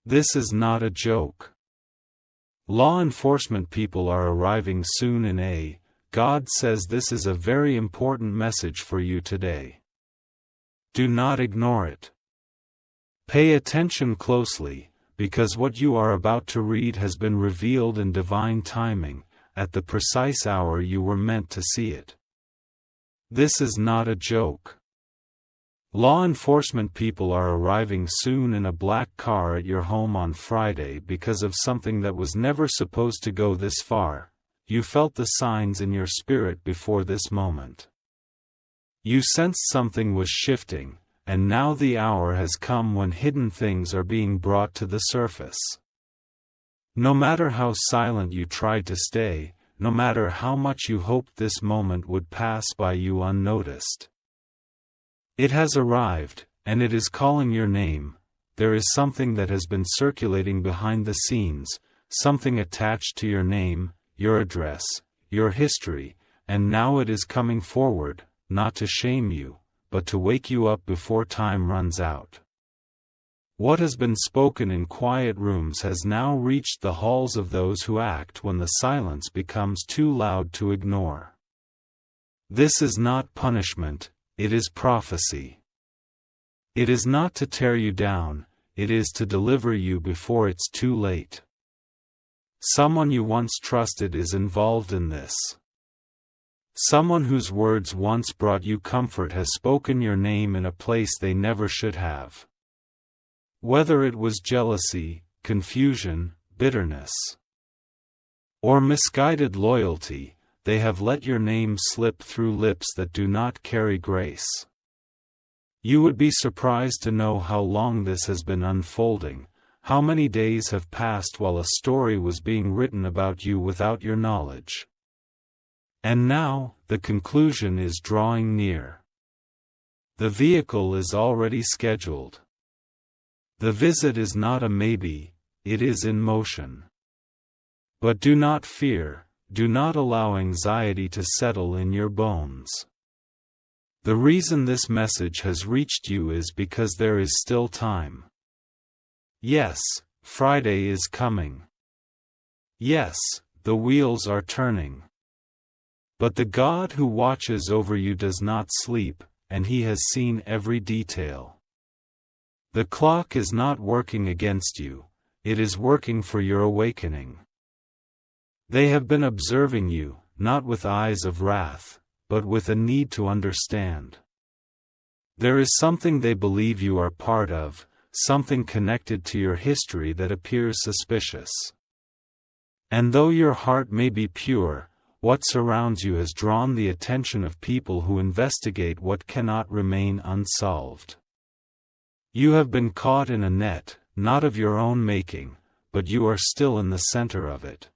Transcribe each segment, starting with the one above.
This is not a joke. Law enforcement people are arriving soon in God says this is a very important message for you today. Do not ignore it. Pay attention closely, because what you are about to read has been revealed in divine timing, at the precise hour you were meant to see it. This is not a joke. Law enforcement people are arriving soon in a black car at your home on Friday because of something that was never supposed to go this far. You felt the signs in your spirit before this moment. You sensed something was shifting, and now the hour has come when hidden things are being brought to the surface. No matter how silent you tried to stay, no matter how much you hoped this moment would pass by you unnoticed, it has arrived, and it is calling your name. There is something that has been circulating behind the scenes, something attached to your name, your address, your history, and now it is coming forward, not to shame you, but to wake you up before time runs out. What has been spoken in quiet rooms has now reached the halls of those who act when the silence becomes too loud to ignore. This is not punishment, it is prophecy. It is not to tear you down, it is to deliver you before it's too late. Someone you once trusted is involved in this. Someone whose words once brought you comfort has spoken your name in a place they never should have. Whether it was jealousy, confusion, bitterness, or misguided loyalty, they have let your name slip through lips that do not carry grace. You would be surprised to know how long this has been unfolding, how many days have passed while a story was being written about you without your knowledge. And now, the conclusion is drawing near. The vehicle is already scheduled. The visit is not a maybe, it is in motion. But do not fear, do not allow anxiety to settle in your bones. The reason this message has reached you is because there is still time. Yes, Friday is coming. Yes, the wheels are turning. But the God who watches over you does not sleep, and He has seen every detail. The clock is not working against you, it is working for your awakening. They have been observing you, not with eyes of wrath, but with a need to understand. There is something they believe you are part of, something connected to your history that appears suspicious. And though your heart may be pure, what surrounds you has drawn the attention of people who investigate what cannot remain unsolved. You have been caught in a net, not of your own making, but you are still in the center of it.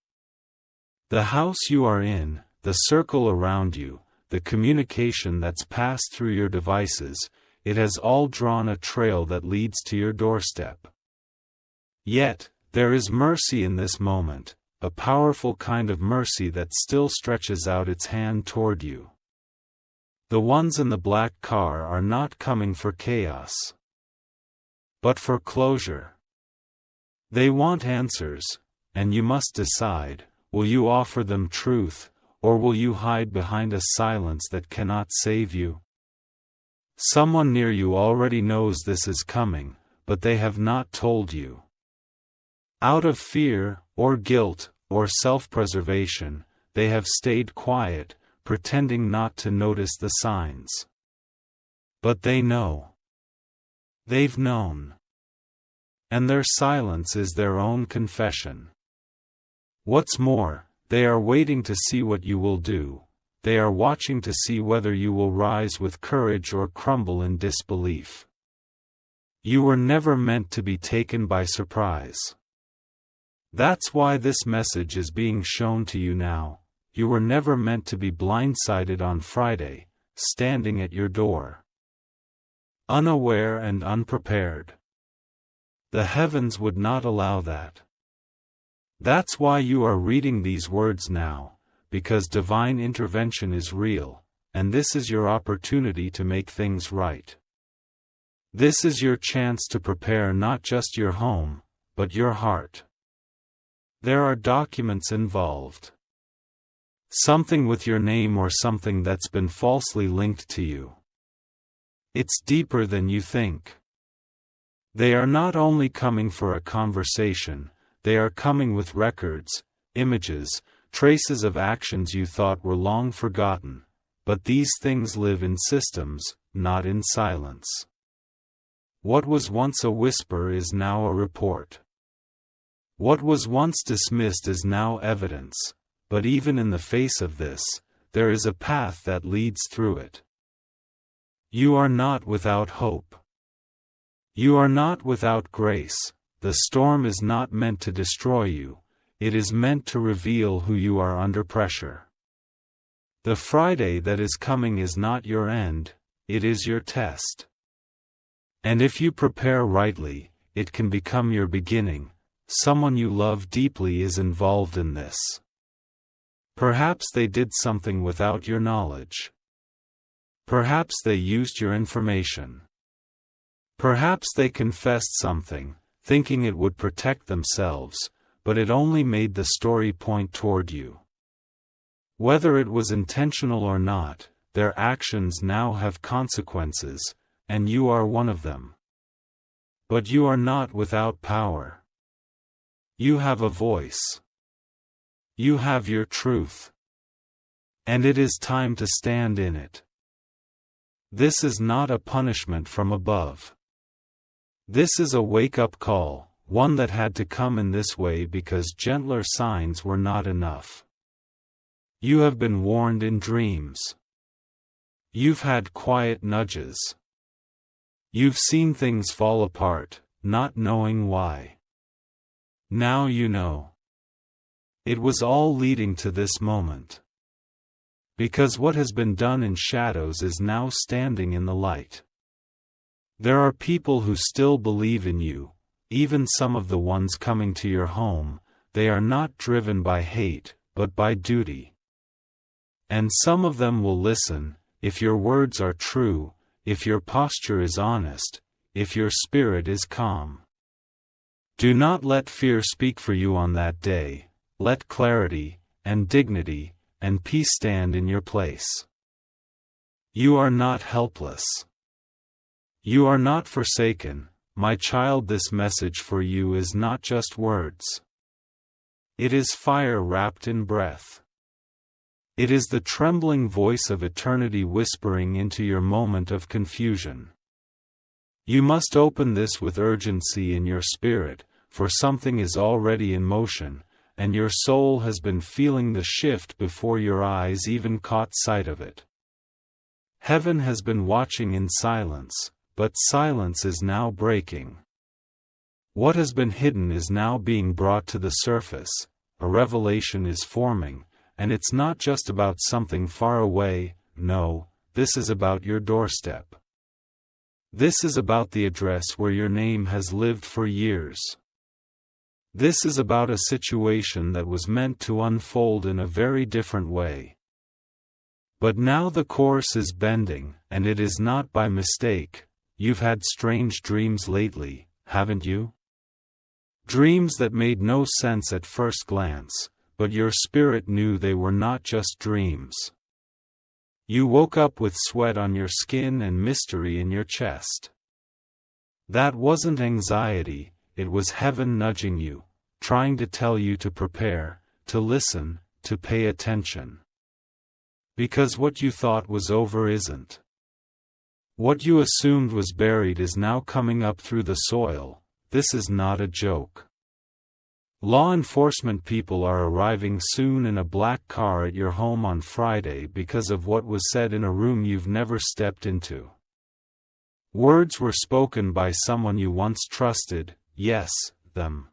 The house you are in, the circle around you, the communication that's passed through your devices, it has all drawn a trail that leads to your doorstep. Yet, there is mercy in this moment, a powerful kind of mercy that still stretches out its hand toward you. The ones in the black car are not coming for chaos, but for closure. They want answers, and you must decide, will you offer them truth, or will you hide behind a silence that cannot save you? Someone near you already knows this is coming, but they have not told you. Out of fear, or guilt, or self-preservation, they have stayed quiet, pretending not to notice the signs. But they know. They've known. And their silence is their own confession. What's more, they are waiting to see what you will do. They are watching to see whether you will rise with courage or crumble in disbelief. You were never meant to be taken by surprise. That's why this message is being shown to you now. You were never meant to be blindsided on Friday, standing at your door, unaware and unprepared. The heavens would not allow that. That's why you are reading these words now, because divine intervention is real, and this is your opportunity to make things right. This is your chance to prepare not just your home, but your heart. There are documents involved. Something with your name or something that's been falsely linked to you. It's deeper than you think. They are not only coming for a conversation, they are coming with records, images, traces of actions you thought were long forgotten, but these things live in systems, not in silence. What was once a whisper is now a report. What was once dismissed is now evidence, but even in the face of this, there is a path that leads through it. You are not without hope. You are not without grace. The storm is not meant to destroy you, it is meant to reveal who you are under pressure. The Friday that is coming is not your end, it is your test. And if you prepare rightly, it can become your beginning. Someone you love deeply is involved in this. Perhaps they did something without your knowledge. Perhaps they used your information. Perhaps they confessed something, thinking it would protect themselves, but it only made the story point toward you. Whether it was intentional or not, their actions now have consequences, and you are one of them. But you are not without power. You have a voice. You have your truth. And it is time to stand in it. This is not a punishment from above. This is a wake-up call, one that had to come in this way because gentler signs were not enough. You have been warned in dreams. You've had quiet nudges. You've seen things fall apart, not knowing why. Now you know. It was all leading to this moment. Because what has been done in shadows is now standing in the light. There are people who still believe in you, even some of the ones coming to your home. They are not driven by hate, but by duty. And some of them will listen, if your words are true, if your posture is honest, if your spirit is calm. Do not let fear speak for you on that day. Let clarity, and dignity, and peace stand in your place. You are not helpless. You are not forsaken, my child. This message for you is not just words. It is fire wrapped in breath. It is the trembling voice of eternity whispering into your moment of confusion. You must open this with urgency in your spirit, for something is already in motion, and your soul has been feeling the shift before your eyes even caught sight of it. Heaven has been watching in silence, but silence is now breaking. What has been hidden is now being brought to the surface, a revelation is forming, and it's not just about something far away. No, this is about your doorstep. This is about the address where your name has lived for years. This is about a situation that was meant to unfold in a very different way. But now the course is bending, and it is not by mistake. You've had strange dreams lately, haven't you? Dreams that made no sense at first glance, but your spirit knew they were not just dreams. You woke up with sweat on your skin and mystery in your chest. That wasn't anxiety. It was heaven nudging you, trying to tell you to prepare, to listen, to pay attention. Because what you thought was over isn't. What you assumed was buried is now coming up through the soil. This is not a joke. Law enforcement people are arriving soon in a black car at your home on Friday because of what was said in a room you've never stepped into. Words were spoken by someone you once trusted, yes, them.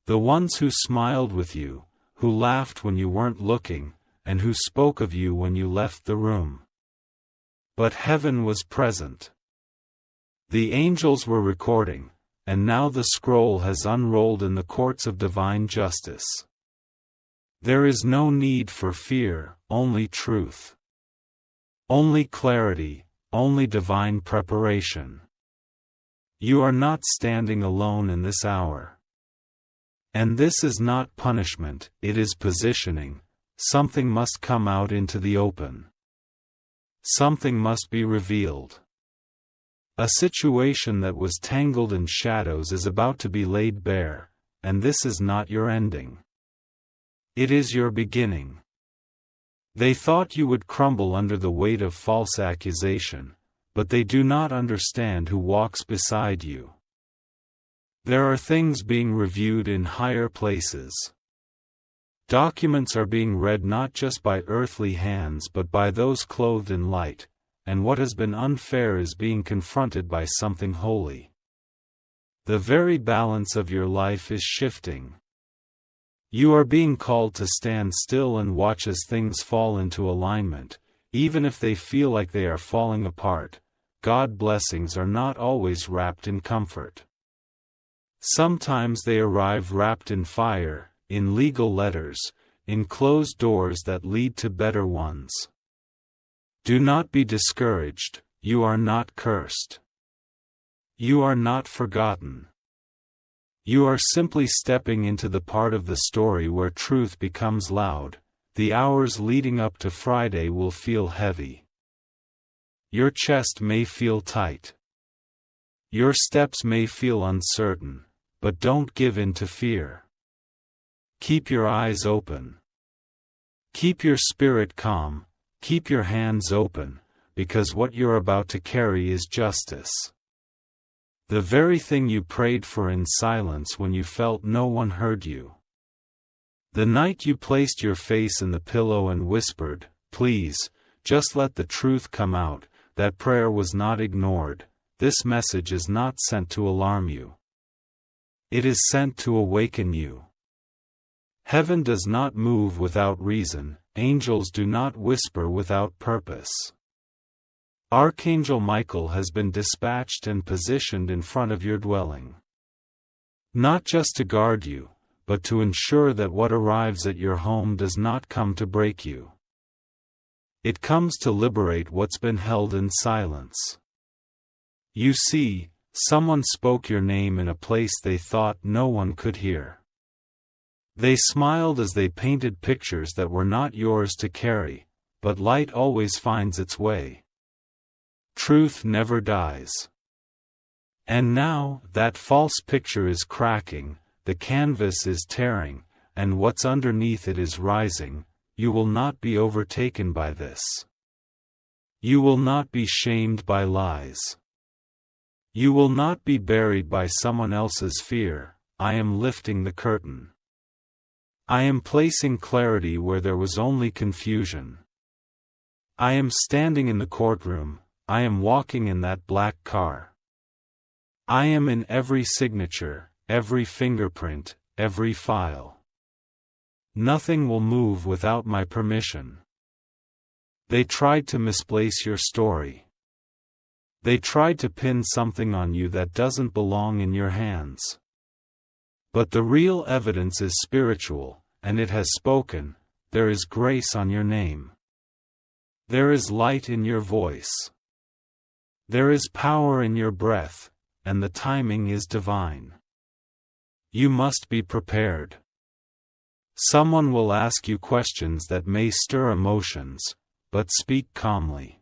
The ones who smiled with you, who laughed when you weren't looking, and who spoke of you when you left the room. But heaven was present. The angels were recording, and now the scroll has unrolled in the courts of divine justice. There is no need for fear, only truth. Only clarity, only divine preparation. You are not standing alone in this hour. And this is not punishment, it is positioning. Something must come out into the open. Something must be revealed. A situation that was tangled in shadows is about to be laid bare, and this is not your ending. It is your beginning. They thought you would crumble under the weight of false accusation, but they do not understand who walks beside you. There are things being reviewed in higher places. Documents are being read not just by earthly hands but by those clothed in light, and what has been unfair is being confronted by something holy. The very balance of your life is shifting. You are being called to stand still and watch as things fall into alignment, even if they feel like they are falling apart. God's blessings are not always wrapped in comfort. Sometimes they arrive wrapped in fire, in legal letters, in closed doors that lead to better ones. Do not be discouraged, you are not cursed. You are not forgotten. You are simply stepping into the part of the story where truth becomes loud. The hours leading up to Friday will feel heavy. Your chest may feel tight. Your steps may feel uncertain, but don't give in to fear. Keep your eyes open. Keep your spirit calm, keep your hands open, because what you're about to carry is justice. The very thing you prayed for in silence when you felt no one heard you. The night you placed your face in the pillow and whispered, "Please, just let the truth come out," that prayer was not ignored. This message is not sent to alarm you. It is sent to awaken you. Heaven does not move without reason, angels do not whisper without purpose. Archangel Michael has been dispatched and positioned in front of your dwelling. Not just to guard you, but to ensure that what arrives at your home does not come to break you. It comes to liberate what's been held in silence. You see, someone spoke your name in a place they thought no one could hear. They smiled as they painted pictures that were not yours to carry, but light always finds its way. Truth never dies. And now, that false picture is cracking, the canvas is tearing, and what's underneath it is rising. You will not be overtaken by this. You will not be shamed by lies. You will not be buried by someone else's fear. I am lifting the curtain. I am placing clarity where there was only confusion. I am standing in the courtroom, I am walking in that black car. I am in every signature, every fingerprint, every file. Nothing will move without my permission. They tried to misplace your story. They tried to pin something on you that doesn't belong in your hands. But the real evidence is spiritual, and it has spoken. There is grace on your name. There is light in your voice. There is power in your breath, and the timing is divine. You must be prepared. Someone will ask you questions that may stir emotions, but speak calmly.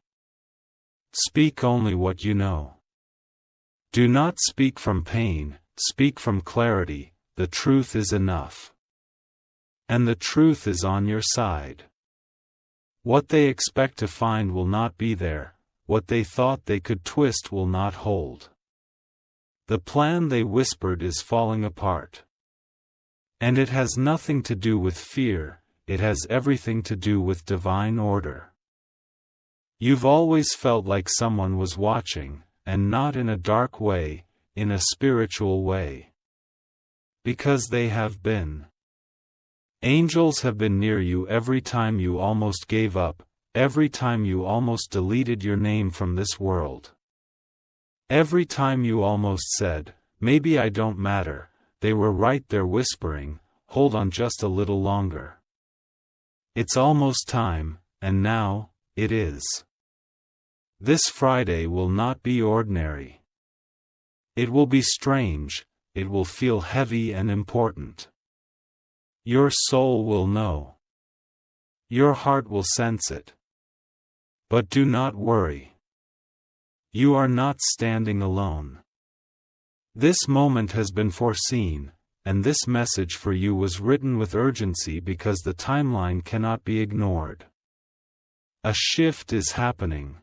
Speak only what you know. Do not speak from pain, speak from clarity. The truth is enough. And the truth is on your side. What they expect to find will not be there, what they thought they could twist will not hold. The plan they whispered is falling apart. And it has nothing to do with fear, it has everything to do with divine order. You've always felt like someone was watching, and not in a dark way, in a spiritual way. Because they have been. Angels have been near you every time you almost gave up, every time you almost deleted your name from this world. Every time you almost said, "Maybe I don't matter," they were right there whispering, "Hold on just a little longer. It's almost time," and now, it is. This Friday will not be ordinary. It will be strange, it will feel heavy and important. Your soul will know. Your heart will sense it. But do not worry. You are not standing alone. This moment has been foreseen, and this message for you was written with urgency because the timeline cannot be ignored. A shift is happening.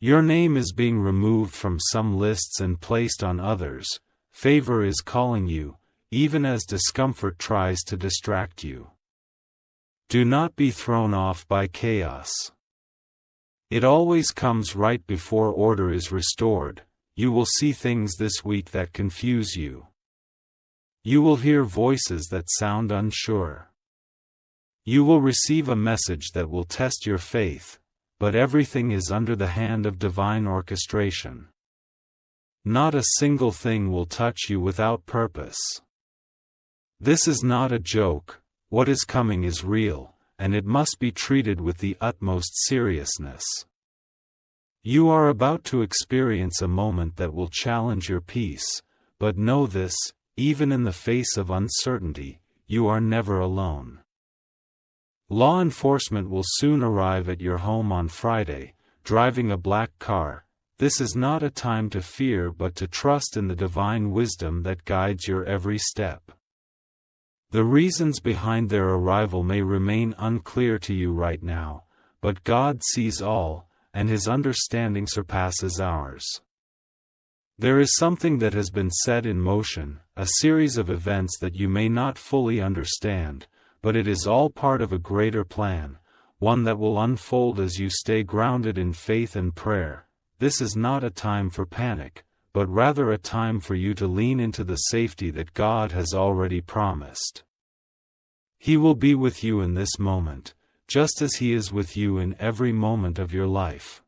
Your name is being removed from some lists and placed on others. Favor is calling you, even as discomfort tries to distract you. Do not be thrown off by chaos. It always comes right before order is restored. You will see things this week that confuse you. You will hear voices that sound unsure. You will receive a message that will test your faith, but everything is under the hand of divine orchestration. Not a single thing will touch you without purpose. This is not a joke. What is coming is real, and it must be treated with the utmost seriousness. You are about to experience a moment that will challenge your peace, but know this, even in the face of uncertainty, you are never alone. Law enforcement will soon arrive at your home on Friday, driving a black car. This is not a time to fear but to trust in the divine wisdom that guides your every step. The reasons behind their arrival may remain unclear to you right now, but God sees all, and His understanding surpasses ours. There is something that has been set in motion, a series of events that you may not fully understand, but it is all part of a greater plan, one that will unfold as you stay grounded in faith and prayer. This is not a time for panic, but rather a time for you to lean into the safety that God has already promised. He will be with you in this moment, just as He is with you in every moment of your life.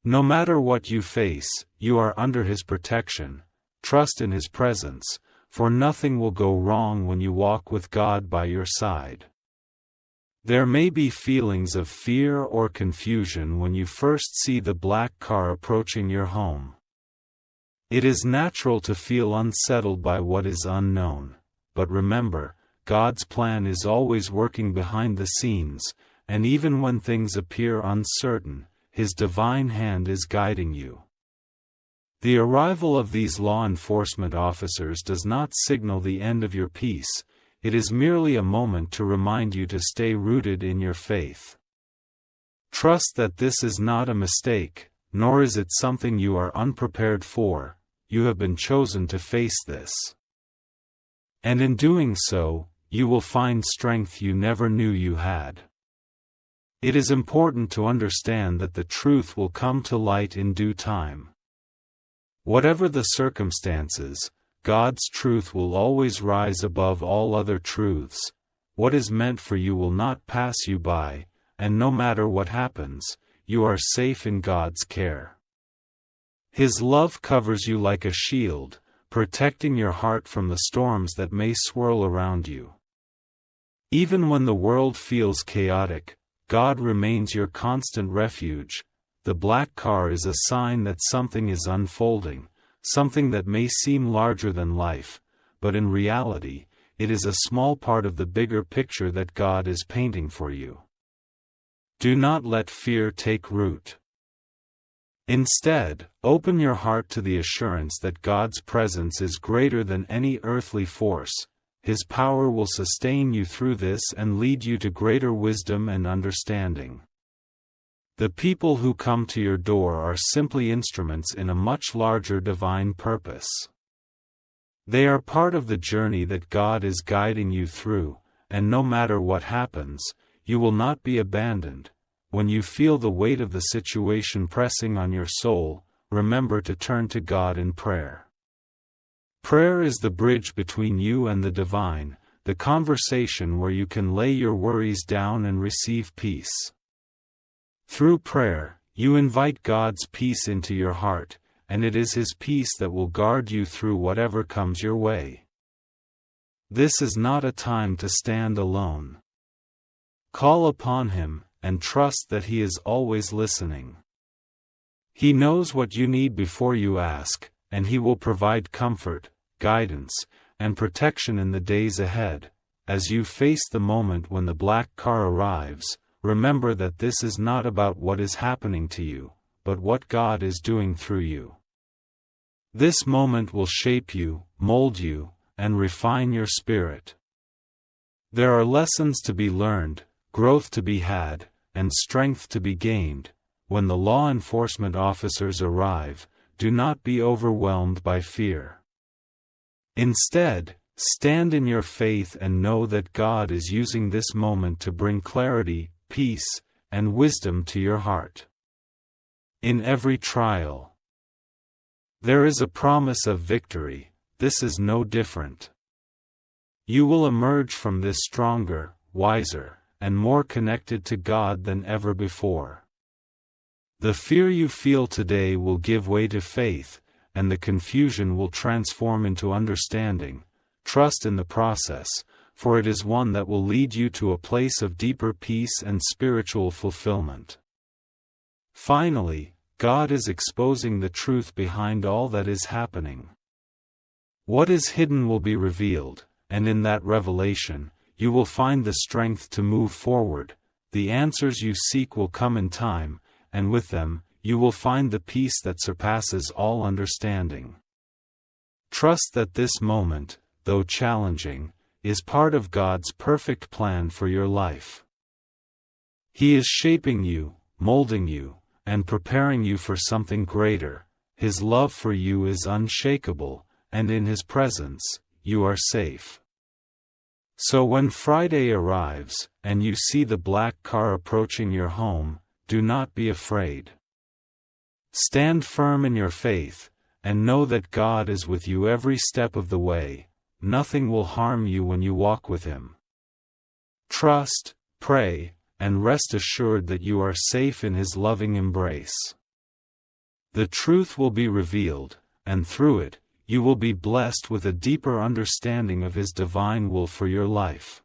No matter what you face, you are under His protection. Trust in His presence, for nothing will go wrong when you walk with God by your side. There may be feelings of fear or confusion when you first see the black car approaching your home. It is natural to feel unsettled by what is unknown, but remember, God's plan is always working behind the scenes, and even when things appear uncertain, His divine hand is guiding you. The arrival of these law enforcement officers does not signal the end of your peace, it is merely a moment to remind you to stay rooted in your faith. Trust that this is not a mistake, nor is it something you are unprepared for. You have been chosen to face this. And in doing so, you will find strength you never knew you had. It is important to understand that the truth will come to light in due time. Whatever the circumstances, God's truth will always rise above all other truths. What is meant for you will not pass you by, and no matter what happens, you are safe in God's care. His love covers you like a shield, protecting your heart from the storms that may swirl around you. Even when the world feels chaotic, God remains your constant refuge. The black car is a sign that something is unfolding, something that may seem larger than life, but in reality, it is a small part of the bigger picture that God is painting for you. Do not let fear take root. Instead, open your heart to the assurance that God's presence is greater than any earthly force. His power will sustain you through this and lead you to greater wisdom and understanding. The people who come to your door are simply instruments in a much larger divine purpose. They are part of the journey that God is guiding you through, and no matter what happens, you will not be abandoned. When you feel the weight of the situation pressing on your soul, remember to turn to God in prayer. Prayer is the bridge between you and the divine, the conversation where you can lay your worries down and receive peace. Through prayer, you invite God's peace into your heart, and it is His peace that will guard you through whatever comes your way. This is not a time to stand alone. Call upon Him, and trust that He is always listening. He knows what you need before you ask, and He will provide comfort, guidance, and protection in the days ahead. As you face the moment when the black car arrives, remember that this is not about what is happening to you, but what God is doing through you. This moment will shape you, mold you, and refine your spirit. There are lessons to be learned, growth to be had, and strength to be gained. When the law enforcement officers arrive, do not be overwhelmed by fear. Instead, stand in your faith and know that God is using this moment to bring clarity, peace, and wisdom to your heart. In every trial, there is a promise of victory. This is no different. You will emerge from this stronger, wiser, and more connected to God than ever before. The fear you feel today will give way to faith, and the confusion will transform into understanding. Trust in the process, for it is one that will lead you to a place of deeper peace and spiritual fulfillment. Finally, God is exposing the truth behind all that is happening. What is hidden will be revealed, and in that revelation, you will find the strength to move forward. The answers you seek will come in time, and with them, you will find the peace that surpasses all understanding. Trust that this moment, though challenging, is part of God's perfect plan for your life. He is shaping you, molding you, and preparing you for something greater. His love for you is unshakable, and in His presence, you are safe. So when Friday arrives, and you see the black car approaching your home, do not be afraid. Stand firm in your faith, and know that God is with you every step of the way. Nothing will harm you when you walk with Him. Trust, pray, and rest assured that you are safe in His loving embrace. The truth will be revealed, and through it, you will be blessed with a deeper understanding of His divine will for your life.